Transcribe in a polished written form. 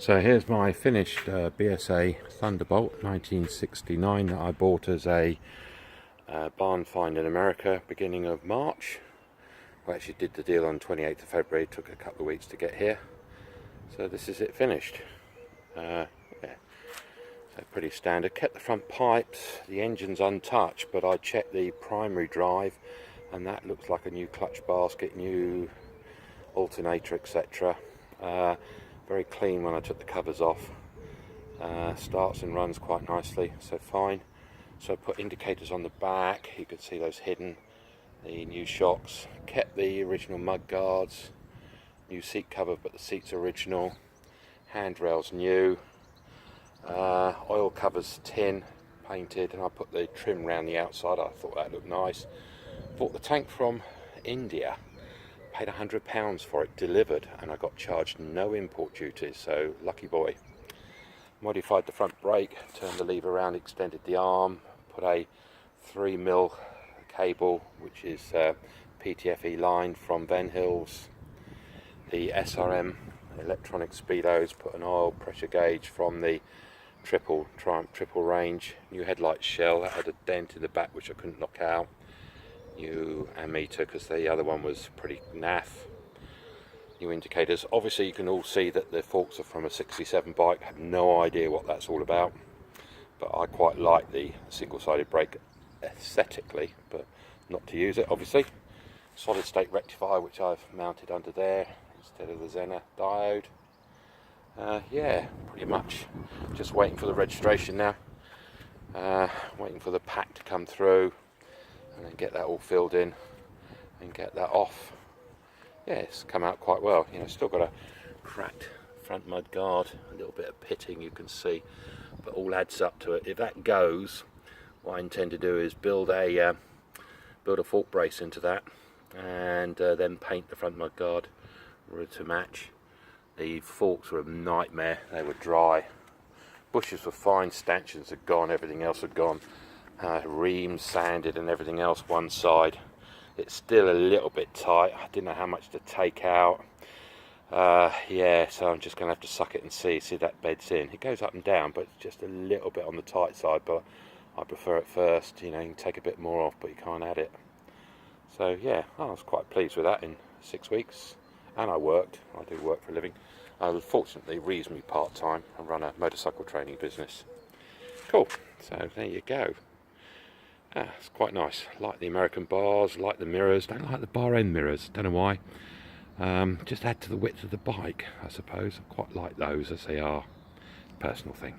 So here's my finished BSA Thunderbolt 1969 that I bought as a barn find in America beginning of March. I actually did the deal on 28th of February, it took a couple of weeks to get here. So this is it finished. Yeah. So pretty standard. Kept the front pipes, the engine's untouched, but I checked the primary drive and that looks like a new clutch basket, new alternator, etc. Very clean when I took the covers off. Starts and runs quite nicely, so fine. So I put indicators on the back, you can see those hidden. The new shocks, kept the original mud guards, new seat cover but the seat's original, handrails new, oil covers tin, painted, and I put the trim around the outside. I thought that looked nice. Bought the tank from India, paid £100 for it delivered, and I got charged no import duties, so lucky boy. Modified the front brake, turned the lever around, extended the arm, put a 3mm cable which is PTFE line from Ben Hills, the SRM electronic speedos, put an oil pressure gauge from the Triumph triple range, new headlight shell that had a dent in the back which I couldn't knock out, new ammeter because the other one was pretty naff, new indicators. Obviously you can all see that the forks are from a 67 bike. I have no idea what that's all about, but I quite like the single-sided brake aesthetically, but not to use it obviously. Solid state rectifier which I've mounted under there instead of the Zener diode. Yeah, pretty much just waiting for the registration now, waiting for the pack to come through and then get that all filled in and get that off. Yeah, it's come out quite well. You know, still got a cracked front mud guard, a little bit of pitting you can see, but all adds up to it. If that goes, what I intend to do is build a fork brace into that and then paint the front mud guard to match. The forks were a nightmare, they were dry. Bushes were fine, stanchions had gone, everything else had gone. Reams sanded and everything else one side. It's still a little bit tight, I didn't know how much to take out. Yeah, so I'm just going to have to suck it and see that bed's in. It goes up and down, but it's just a little bit on the tight side, but I prefer it first. You know, you can take a bit more off, but you can't add it. So yeah, I was quite pleased with that in 6 weeks. And I worked, I do work for a living. Fortunately, reasonably part-time. I run a motorcycle training business. Cool, so there you go. It's quite nice. Like the American bars, like the mirrors. Don't like the bar end mirrors, don't know why. Just add to the width of the bike, I suppose. I quite like those as they are. Personal thing.